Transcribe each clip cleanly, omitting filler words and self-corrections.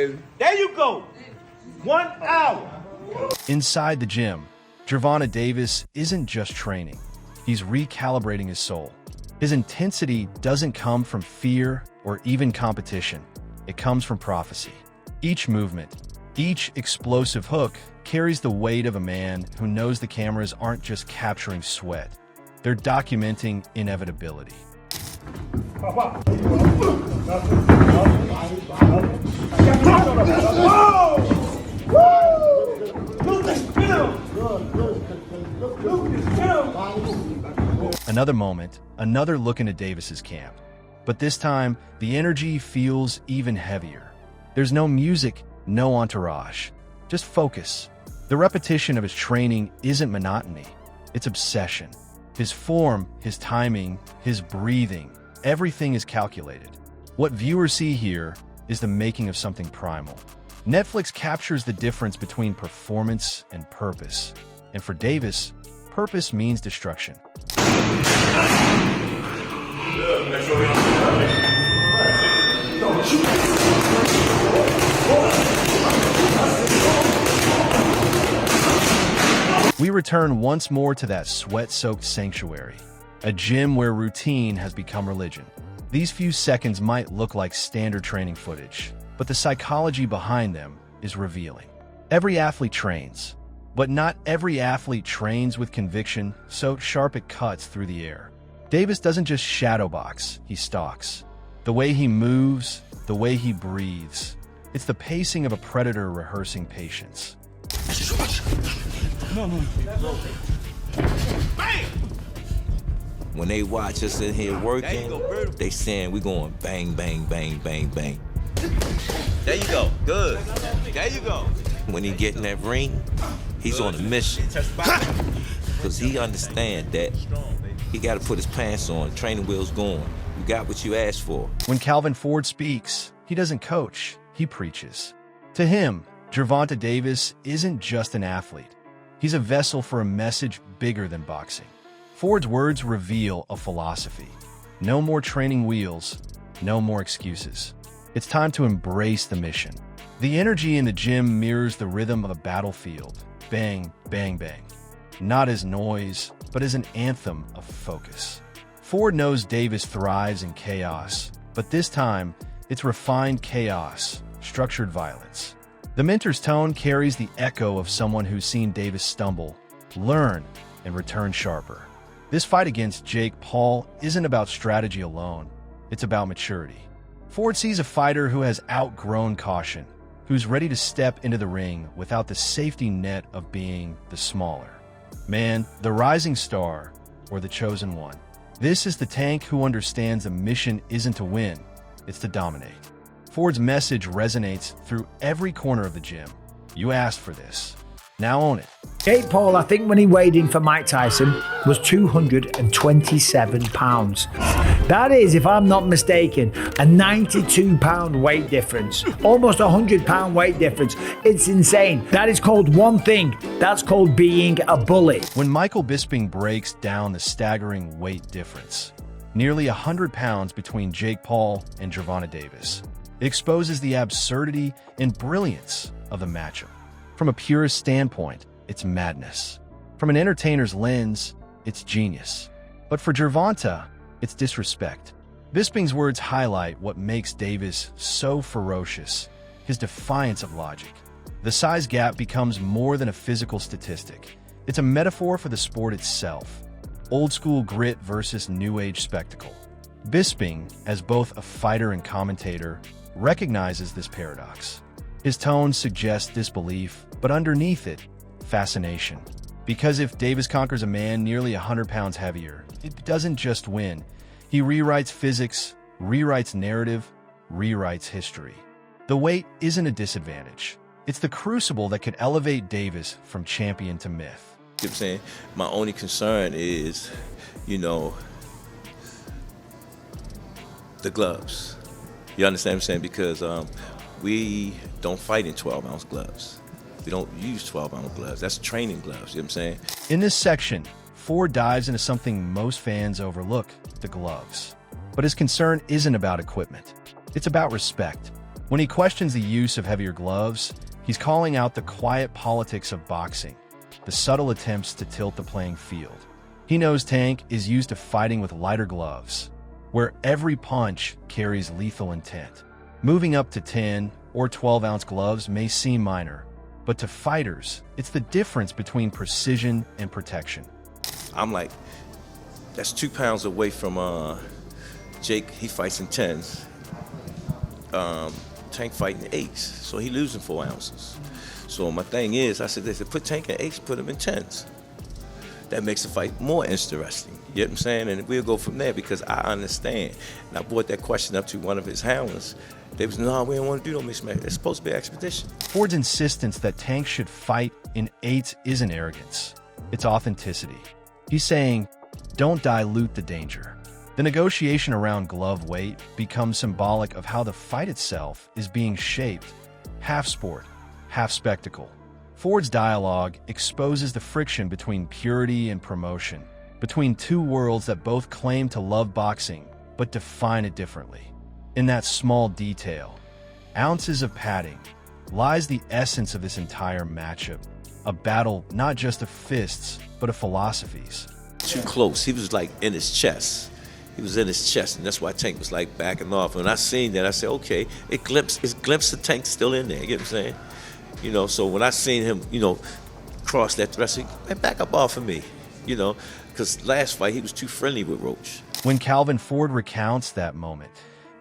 baby. There you go. 1 hour. Inside the gym, Gervonta Davis isn't just training. He's recalibrating his soul. His intensity doesn't come from fear or even competition. It comes from prophecy. Each movement, each explosive hook carries the weight of a man who knows the cameras aren't just capturing sweat. They're documenting inevitability. Another moment, another look into Davis's camp. But this time, the energy feels even heavier. There's no music, no entourage, just focus. The repetition of his training isn't monotony, it's obsession. His form, his timing, his breathing, everything is calculated. What viewers see here is the making of something primal. Netflix captures the difference between performance and purpose. And for Davis, purpose means destruction. We return once more to that sweat-soaked sanctuary, a gym where routine has become religion. These few seconds might look like standard training footage, but the psychology behind them is revealing. Every athlete trains, but not every athlete trains with conviction so sharp it cuts through the air. Davis doesn't just shadowbox, he stalks. The way he moves, the way he breathes, it's the pacing of a predator rehearsing patience. When they watch us in here working, they saying we going bang, bang, bang, bang, bang. There you go. Good. There you go. When he get in that ring, he's on a mission. Because he understand that he got to put his pants on, training wheels going. You got what you asked for. When Calvin Ford speaks, he doesn't coach, he preaches. To him, Gervonta Davis isn't just an athlete. He's a vessel for a message bigger than boxing. Ford's words reveal a philosophy. No more training wheels, no more excuses. It's time to embrace the mission. The energy in the gym mirrors the rhythm of a battlefield. Bang, bang, bang. Not as noise, but as an anthem of focus. Ford knows Davis thrives in chaos, but this time, it's refined chaos, structured violence. The mentor's tone carries the echo of someone who's seen Davis stumble, learn, and return sharper. This fight against Jake Paul isn't about strategy alone, it's about maturity. Ford sees a fighter who has outgrown caution, who's ready to step into the ring without the safety net of being the smaller man, the rising star, or the chosen one. This is the tank who understands the mission isn't to win, it's to dominate. Ford's message resonates through every corner of the gym. You asked for this. Now own it. Jake Paul, I think when he weighed in for Mike Tyson, was 227 pounds. That is, if I'm not mistaken, a 92-pound weight difference. Almost a 100-pound weight difference. It's insane. That is called one thing. That's called being a bully. When Michael Bisping breaks down the staggering weight difference, nearly 100 pounds between Jake Paul and Gervonta Davis, it exposes the absurdity and brilliance of the matchup. From a purist standpoint, it's madness. From an entertainer's lens, it's genius. But for Gervonta, it's disrespect. Bisping's words highlight what makes Davis so ferocious, his defiance of logic. The size gap becomes more than a physical statistic. It's a metaphor for the sport itself. Old-school grit versus new-age spectacle. Bisping, as both a fighter and commentator, recognizes this paradox. His tone suggests disbelief, but underneath it, fascination. Because if Davis conquers a man nearly 100 pounds heavier, it doesn't just win. He rewrites physics, rewrites narrative, rewrites history. The weight isn't a disadvantage. It's the crucible that could elevate Davis from champion to myth. You know what I'm saying? My only concern is, the gloves. You understand what I'm saying? Because we don't fight in 12-ounce gloves. We don't use 12-ounce gloves. That's training gloves, you know what I'm saying? In this section, Ford dives into something most fans overlook, the gloves. But his concern isn't about equipment. It's about respect. When he questions the use of heavier gloves, he's calling out the quiet politics of boxing, the subtle attempts to tilt the playing field. He knows Tank is used to fighting with lighter gloves, where every punch carries lethal intent. Moving up to 10 or 12-ounce gloves may seem minor, but to fighters, it's the difference between precision and protection. I'm like, that's 2 pounds away from Jake. He fights in 10s. Tank fighting 8s, so he losing 4 ounces. So my thing is, I said, they said, put Tank in 8s, put him in 10s. That makes the fight more interesting. You know what I'm saying? And we'll go from there because I understand. And I brought that question up to one of his handlers. They was, no, we don't want to do no mixed match. It's supposed to be expedition. Ford's insistence that Tank should fight in 8s isn't arrogance. It's authenticity. He's saying, don't dilute the danger. The negotiation around glove weight becomes symbolic of how the fight itself is being shaped, half sport, half spectacle. Ford's dialogue exposes the friction between purity and promotion, between two worlds that both claim to love boxing but define it differently. In that small detail, ounces of padding, lies the essence of this entire matchup, a battle not just of fists but of philosophies. Too close. He was like in his chest. He was in his chest, and that's why Tank was like backing off. When I seen that, I said, okay, it's glimpse of Tank still in there. You get what I'm saying? You know, so when I seen him, you know, cross that threat, I said, hey, back up off of me, you know, because last fight he was too friendly with Roach. When Calvin Ford recounts that moment,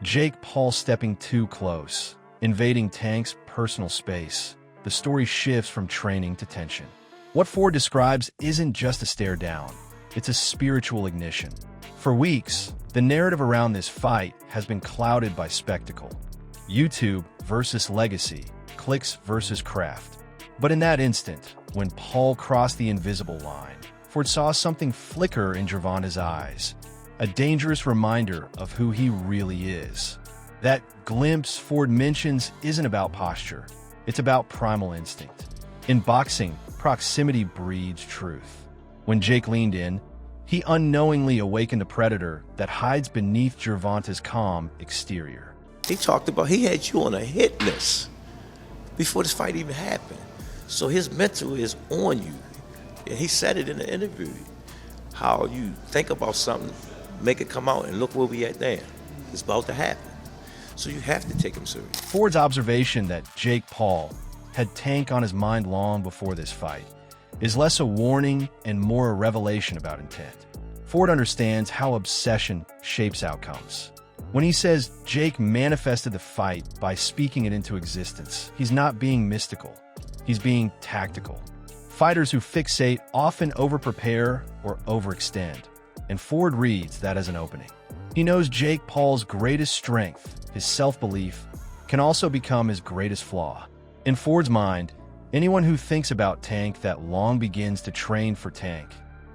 Jake Paul stepping too close, invading Tank's personal space, the story shifts from training to tension. What Ford describes isn't just a stare down, it's a spiritual ignition. For weeks, the narrative around this fight has been clouded by spectacle. YouTube versus legacy, clicks versus craft. But in that instant, when Paul crossed the invisible line, Ford saw something flicker in Gervonta's eyes, a dangerous reminder of who he really is. That glimpse Ford mentions isn't about posture, it's about primal instinct. In boxing, proximity breeds truth. When Jake leaned in, he unknowingly awakened a predator that hides beneath Gervonta's calm exterior. He talked about he had you on a hit list before this fight even happened. So his mental is on you. And he said it in the interview. How you think about something, make it come out, and look where we at there. It's about to happen. So you have to take him serious. Ford's observation that Jake Paul had Tank on his mind long before this fight is less a warning and more a revelation about intent. Ford understands how obsession shapes outcomes. When he says Jake manifested the fight by speaking it into existence, he's not being mystical. He's being tactical. Fighters who fixate often over-prepare or overextend, and Ford reads that as an opening. He knows Jake Paul's greatest strength, his self-belief, can also become his greatest flaw. In Ford's mind, anyone who thinks about Tank that long begins to train for Tank,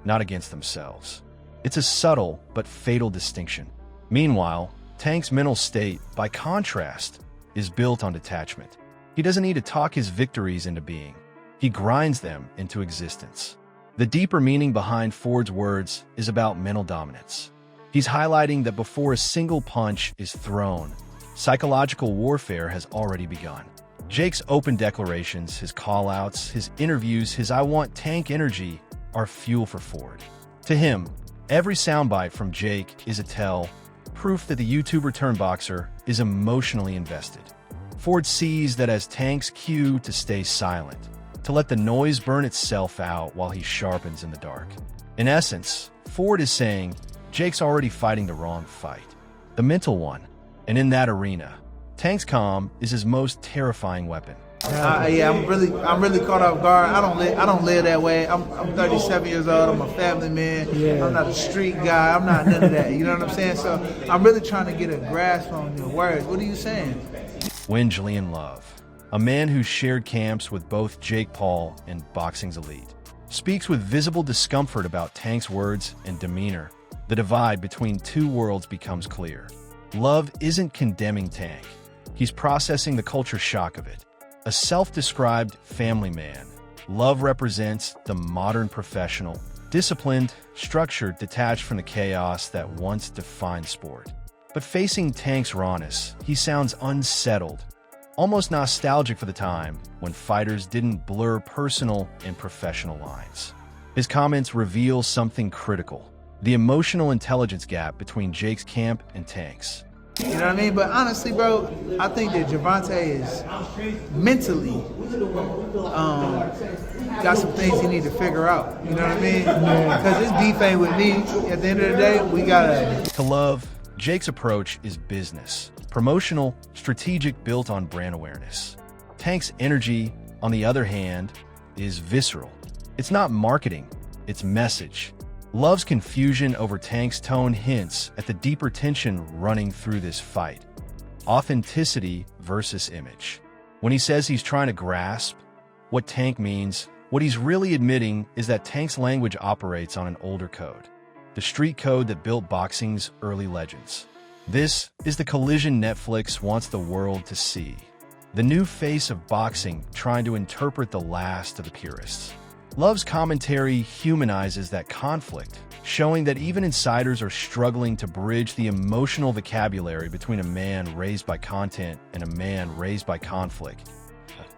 not against themselves. It's a subtle but fatal distinction. Meanwhile, Tank's mental state, by contrast, is built on detachment. He doesn't need to talk his victories into being. He grinds them into existence. The deeper meaning behind Ford's words is about mental dominance. He's highlighting that before a single punch is thrown, psychological warfare has already begun. Jake's open declarations, his call-outs, his interviews, his "I want Tank" energy are fuel for Ford. To him, every soundbite from Jake is a proof that the YouTuber-turned-boxer is emotionally invested. Ford sees that as Tank's cue to stay silent, to let the noise burn itself out while he sharpens in the dark. In essence, Ford is saying, Jake's already fighting the wrong fight, the mental one, and in that arena, Tank's calm is his most terrifying weapon. I'm really caught off guard. I don't live that way. I'm 37 years old. I'm a family man. Yeah. I'm not a street guy. I'm not none of that. You know what I'm saying? So I'm really trying to get a grasp on your words. What are you saying? When Julian Love, a man who shared camps with both Jake Paul and boxing's elite, speaks with visible discomfort about Tank's words and demeanor, the divide between two worlds becomes clear. Love isn't condemning Tank. He's processing the culture shock of it. A self-described family man, Love represents the modern professional, disciplined, structured, detached from the chaos that once defined sport. But facing Tank's rawness, he sounds unsettled, almost nostalgic for the time when fighters didn't blur personal and professional lines. His comments reveal something critical: the emotional intelligence gap between Jake's camp and Tank's. You know what I mean? But honestly, bro, I think that Gervonta is mentally got some things he need to figure out. You know what I mean? Because his beef ain't with me. At the end of the day, we gotta. To Love, Jake's approach is business, promotional, strategic, built on brand awareness. Tank's energy, on the other hand, is visceral. It's not marketing, it's message. Love's confusion over Tank's tone hints at the deeper tension running through this fight. Authenticity versus image. When he says he's trying to grasp what Tank means, what he's really admitting is that Tank's language operates on an older code, the street code that built boxing's early legends. This is the collision Netflix wants the world to see. The new face of boxing trying to interpret the last of the purists. Love's commentary humanizes that conflict, showing that even insiders are struggling to bridge the emotional vocabulary between a man raised by content and a man raised by conflict.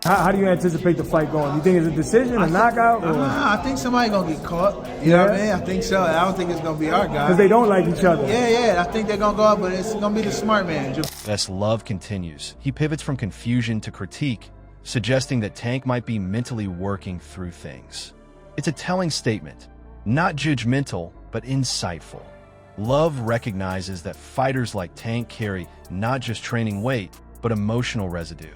How do you anticipate the fight going? You think it's a decision, a knockout? Or? I think somebody gonna get caught. You know what I mean? I think so. I don't think it's gonna be our guy. Because they don't like each other. Yeah. I think they're gonna go out, but it's gonna be the smart man. As Love continues, he pivots from confusion to critique, suggesting that Tank might be mentally working through things. It's a telling statement, not judgmental, but insightful. Love recognizes that fighters like Tank carry not just training weight, but emotional residue.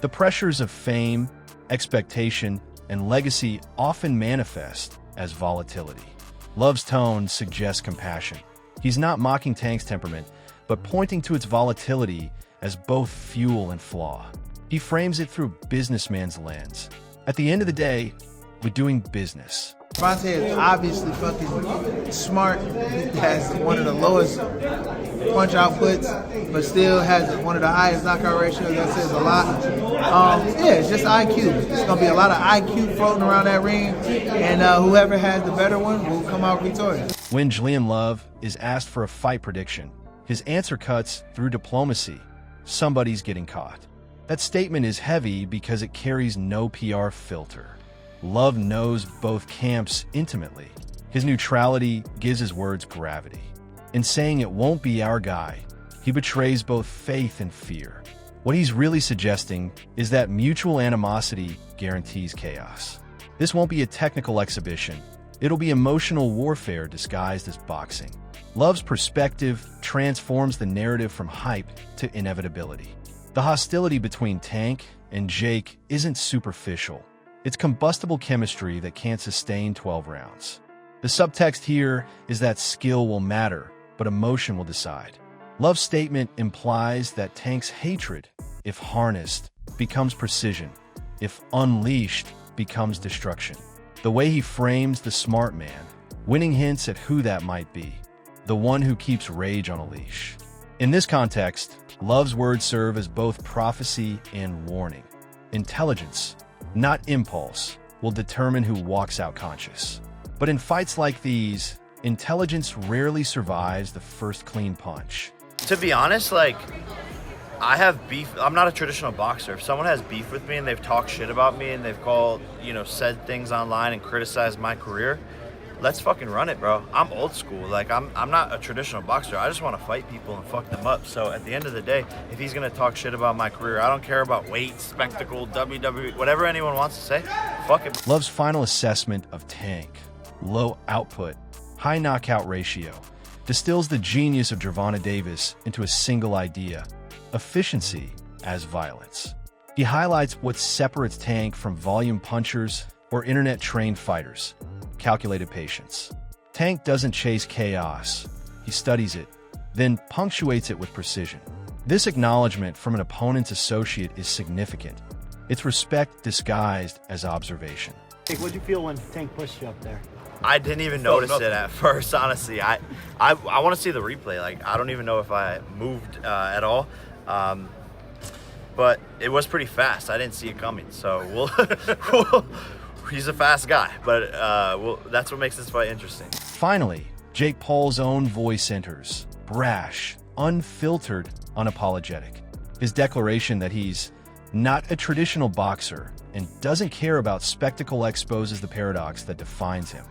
The pressures of fame, expectation, and legacy often manifest as volatility. Love's tone suggests compassion. He's not mocking Tank's temperament, but pointing to its volatility as both fuel and flaw. He frames it through businessman's lens. At the end of the day, we're doing business. Gervonta is obviously fucking smart. He has one of the lowest punch outputs, but still has one of the highest knockout ratios. That says a lot. It's just IQ. It's gonna be a lot of IQ floating around that ring, and whoever has the better one will come out victorious. When Julian Love is asked for a fight prediction, his answer cuts through diplomacy. Somebody's getting caught. That statement is heavy because it carries no PR filter. Love knows both camps intimately. His neutrality gives his words gravity. In saying it won't be our guy, he betrays both faith and fear. What he's really suggesting is that mutual animosity guarantees chaos. This won't be a technical exhibition. It'll be emotional warfare disguised as boxing. Love's perspective transforms the narrative from hype to inevitability. The hostility between Tank and Jake isn't superficial. It's combustible chemistry that can't sustain 12 rounds. The subtext here is that skill will matter, but emotion will decide. Love's statement implies that Tank's hatred, if harnessed, becomes precision. If unleashed, becomes destruction. The way he frames the smart man, winning hints at who that might be, the one who keeps rage on a leash. In this context, Love's words serve as both prophecy and warning. Intelligence, not impulse, will determine who walks out conscious. But in fights like these, intelligence rarely survives the first clean punch. To be honest, I have beef. I'm not a traditional boxer. If someone has beef with me and they've talked shit about me and they've said things online and criticized my career, let's fucking run it, bro. I'm old school. I'm not a traditional boxer. I just want to fight people and fuck them up. So at the end of the day, if he's going to talk shit about my career, I don't care about weight, spectacle, WWE, whatever anyone wants to say, fuck it. Love's final assessment of Tank, low output, high knockout ratio, distills the genius of Gervonta Davis into a single idea: efficiency as violence. He highlights what separates Tank from volume punchers or internet-trained fighters: calculated patience. Tank doesn't chase chaos. He studies it, then punctuates it with precision. This acknowledgement from an opponent's associate is significant. It's respect disguised as observation. Hey, what'd you feel when Tank pushed you up there? I didn't even notice it at first, honestly. I want to see the replay. I don't even know if I moved at all. But it was pretty fast. I didn't see it coming. So he's a fast guy, but that's what makes this fight interesting. Finally, Jake Paul's own voice enters, brash, unfiltered, unapologetic. His declaration that he's not a traditional boxer, and doesn't care about spectacle exposes the paradox that defines him.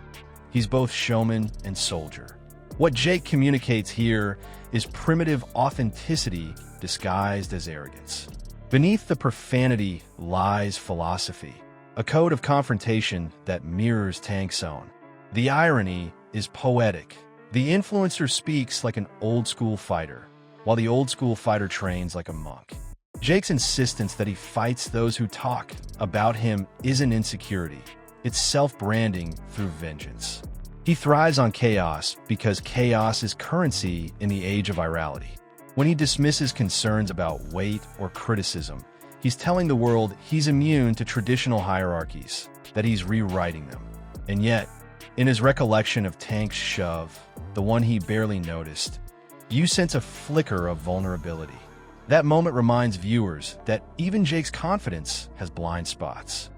He's both showman and soldier. What Jake communicates here is primitive authenticity disguised as arrogance. Beneath the profanity lies philosophy, a code of confrontation that mirrors Tank's own. The irony is poetic. The influencer speaks like an old-school fighter, while the old-school fighter trains like a monk. Jake's insistence that he fights those who talk about him isn't insecurity. It's self-branding through vengeance. He thrives on chaos because chaos is currency in the age of virality. When he dismisses concerns about weight or criticism, he's telling the world he's immune to traditional hierarchies, that he's rewriting them. And yet, in his recollection of Tank's shove, the one he barely noticed, you sense a flicker of vulnerability. That moment reminds viewers that even Jake's confidence has blind spots.